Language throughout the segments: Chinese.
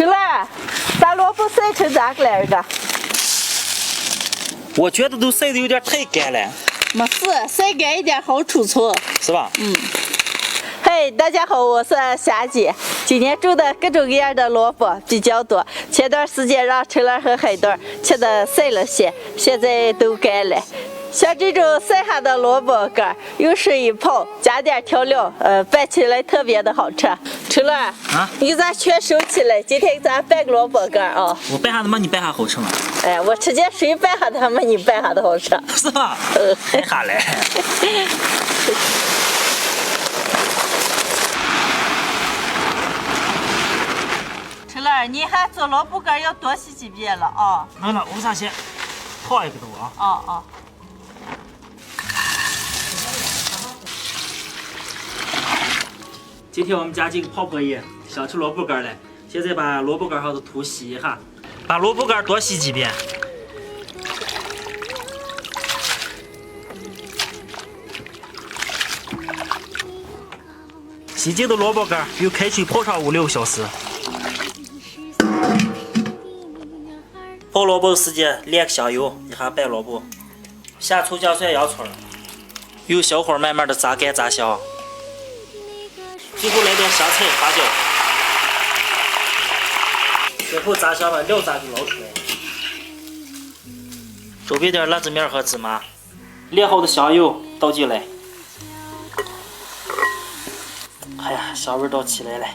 春兰，把萝卜晒成咋个来着？我觉得都晒得有点太干了。没事，晒干一点好储存。是吧？嘿，大家好，我是霞姐。今天种的各种各样的萝卜比较多，前段时间让春兰和海豆切的晒了些，现在都干了。像这种晒下的萝卜干，用水一泡，加点调料，拌起来特别的好吃。春兰，你咋全收起来？今天咱拌个萝卜干啊！我拌下的没你拌下好吃吗？哎，我吃见谁拌下的没你拌下的好吃。是吧？太好了。春兰，你还做萝卜干要多洗几遍了啊！完了，我啥先泡一个头啊？哦。今天我们家这个泡泡爷想吃萝卜干了，现在把萝卜干上的土洗一下，把萝卜干多洗几遍。洗净的萝卜干用开水泡上5-6个小时。泡萝卜的时间炼个香油，一下拌萝卜，下葱姜蒜洋葱，用小火慢慢的炸干炸香。最后来点香菜、花椒，最后炸香了，料渣就捞出来。周边点辣子面和芝麻，炼好的香油倒进来。哎呀，香味都起来了。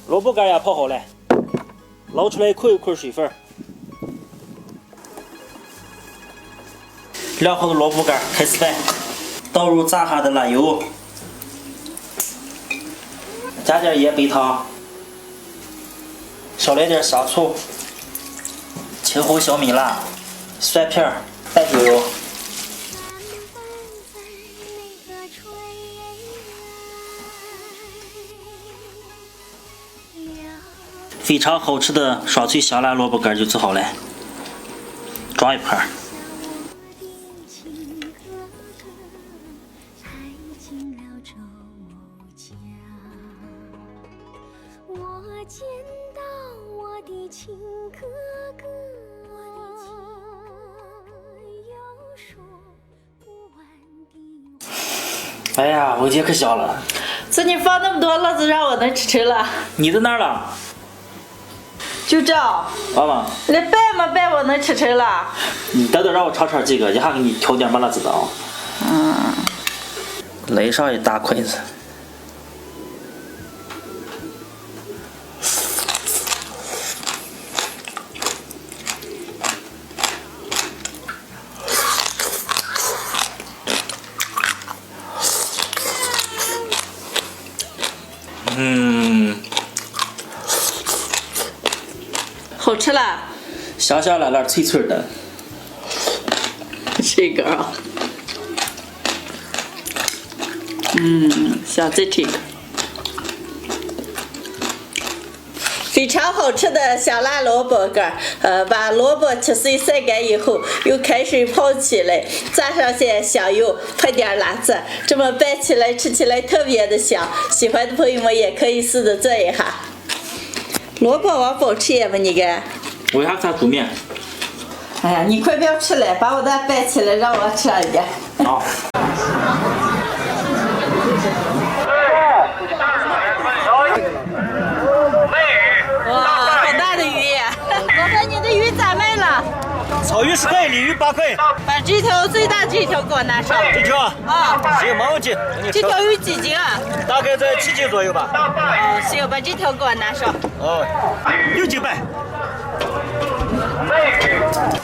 萝卜干也泡好了，捞出来扣一扣水分。晾好的萝卜干开始拌，倒入炸下的辣油。加点盐、白糖，少来点香醋、青红小米辣、蒜片、半酒油，非常好吃的爽脆香辣萝卜干就做好了，装一盘。见到我的亲哥哥，又说不完的。哎呀，我姐可香了！这你放那么多辣子让我能吃了？你在哪儿了？就这。妈妈，你拌嘛拌我能吃了？你等等让我尝尝这个，一下给你调点麻辣子的啊。来上一大筷子。好吃了，香香辣辣、脆脆的。这个啊，想再吃一个。非常好吃的香辣萝卜干，把萝卜切碎晒干以后，用开水泡起来，炸上些香油，配点辣子，这么拌起来吃起来特别的香。喜欢的朋友们也可以试着做一下。萝卜往饱吃也吧你个。我一下看煮面。哎呀，你快不要吃了，把我的拌起来让我吃一点。好。哇，好大的鱼！老板，你的鱼咋卖了？草鱼10块，鲤鱼8块。把这条最大这条给我拿上。这条啊？行，没问题。这条鱼几斤啊？大概在7斤左右吧。行，把这条给我拿上。6斤半。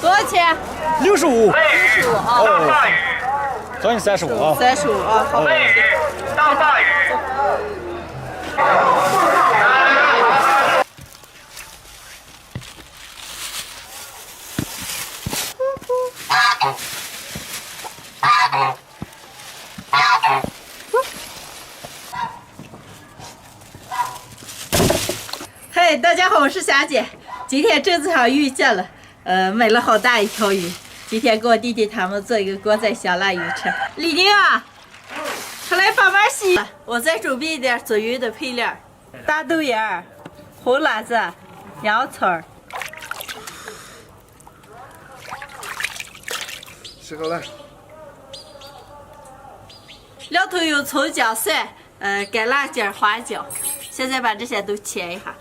多少钱65。65啊。找你35啊。35啊，好。大大鱼。嘿，大家好，我是霞姐。今天镇子上遇见了，买了好大一条鱼。今天给我弟弟他们做一个锅仔香辣鱼吃。李宁啊，快来帮忙洗。我再准备一点做鱼的配料。大豆芽儿、胡辣子、洋葱儿。洗好了。料头有葱姜蒜、干辣椒、花椒。现在把这些都切一下。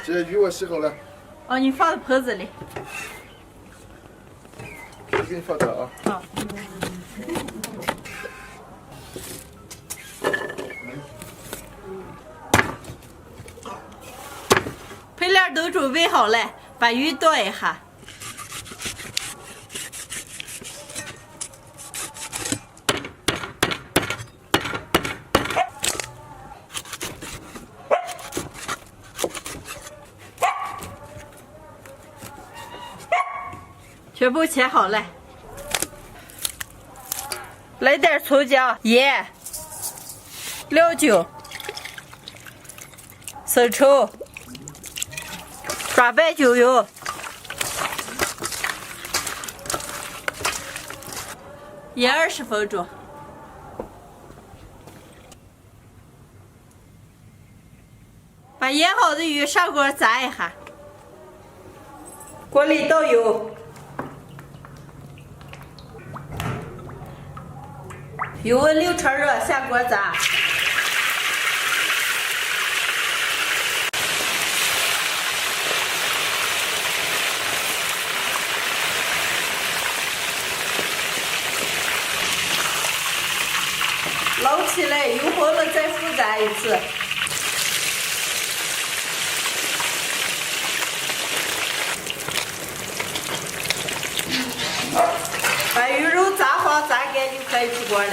这鱼我洗好了。哦，你放在盆子里。我给你放这啊。好。配料都准备好了，把鱼剁一下。全部切好了，来点葱姜、盐、料酒、生抽、抓拌酒油，腌20分钟。把腌好的鱼上锅炸一下，锅里倒油。油温6成热，下锅炸。捞起来，油红了再复炸一次。把鱼肉炸黄炸干就可以出锅了。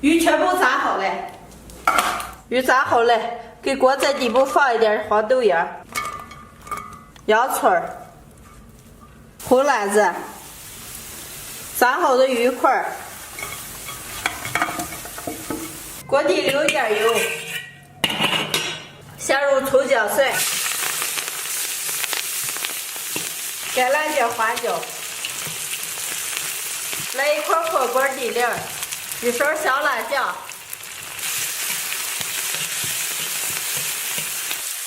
鱼全部炸好了，鱼炸好了，给锅在底部放一点黄豆芽、洋葱儿。胡辣子，炸好的鱼块儿，锅底留点油，下入葱姜蒜、干辣椒、花椒，来一块火锅底料，1勺香辣酱，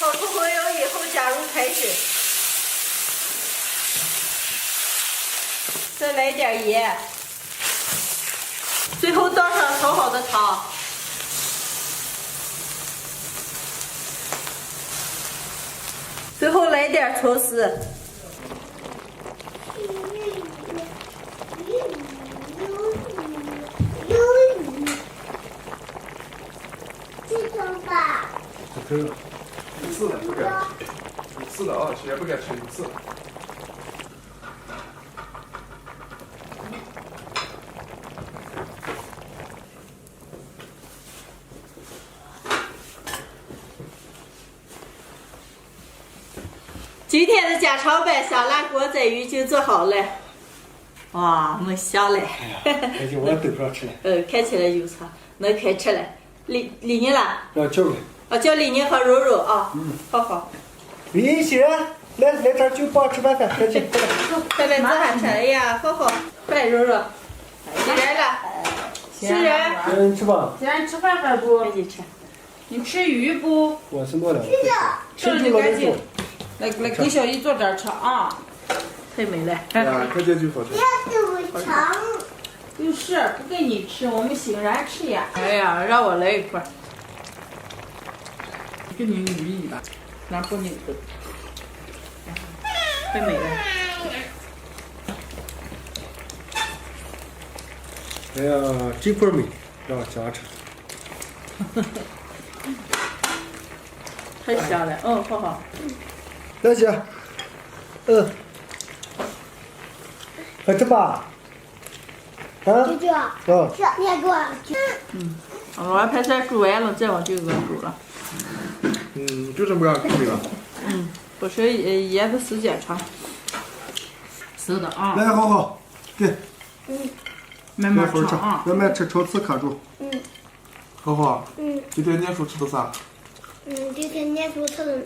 炒出红油以后加入开水。再来点盐，最后倒上炒好的汤，最后来点葱丝，可以了，一次的不敢，一次的啊，谁也不敢吃一次。今天的家常版香辣锅仔鱼就做好了，哇，没香嘞！那就往豆上吃了。看起来就香，能开吃了。李宁了？要叫了。啊，叫李宁和柔柔啊。好好。李欣，来这儿就帮吃饭饭，快去，快来。快来自喊吃，哎呀，好好。快柔柔。起来了。是人。你吃吧。今天吃饭还不？赶紧吃。你吃鱼不？我是没了。吃就赶紧。来给小姨做点吃啊！太美了。啊，看见就好吃。就是不给你吃，我们欣然吃呀。哎呀，让我来一块。给你鱼一吧，拿过你的。太美了。哎呀，这块美，让家吃。太香了，嗯，好好。大姐，快吃吧。啊？舅舅，嗯。是你还给我吃。我盘菜煮完了，再往这个煮了。就这么个口味了。不是腌的时间长。吃的啊。来，好好，给，慢慢会儿吃，吃啊。慢慢吃，朝刺卡住。好好，今天念书吃的啥？今天念书吃的，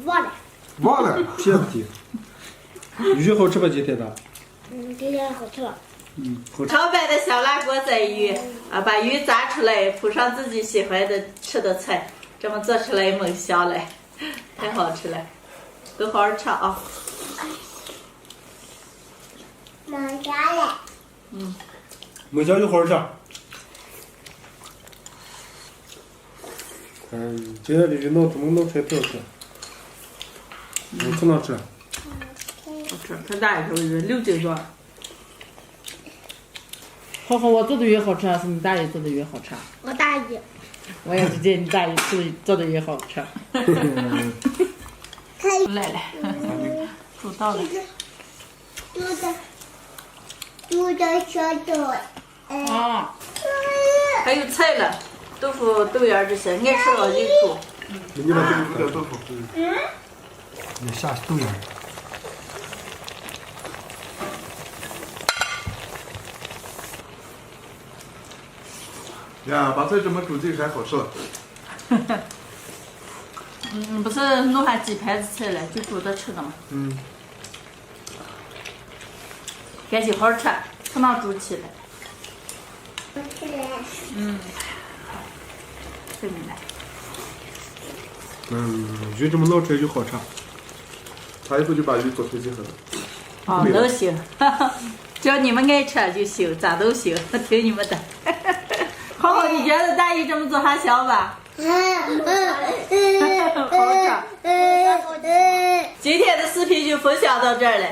忘了。忘了。别提。鱼好吃吧？今天的？今天好吃了。好吃。炒白的小辣锅仔鱼，把鱼炸出来，铺上自己喜欢的吃的菜，这么做出来猛香嘞，太好吃了，都好好吃啊！忙啥嘞？没想就好好吃。今天的鱼弄怎么弄出来挺好吃？可能吃。好吃，可大一头鱼，6斤多。好好，我做的鱼好吃还是你大爷做的鱼好吃？我大姨。我也是觉得你大爷做的鱼好吃。来来，煮到了。煮的小豆。啊，还有菜了，豆腐、豆芽这些，爱吃了就煮。你把这个煮点豆腐。你下豆芽。呀，把菜这么煮这个还好吃了。不是弄下几盘子菜了，就煮着吃的嘛。赶紧好好吃，不能煮起来。这明白。鱼这么弄出来就好吃。他以后就把鱼做成这个了。哦，都行，只要你们爱吃就行，咋都行，听你们的。好好，你觉得大姨这么做还香吧？好吃。今天的视频就分享到这儿了。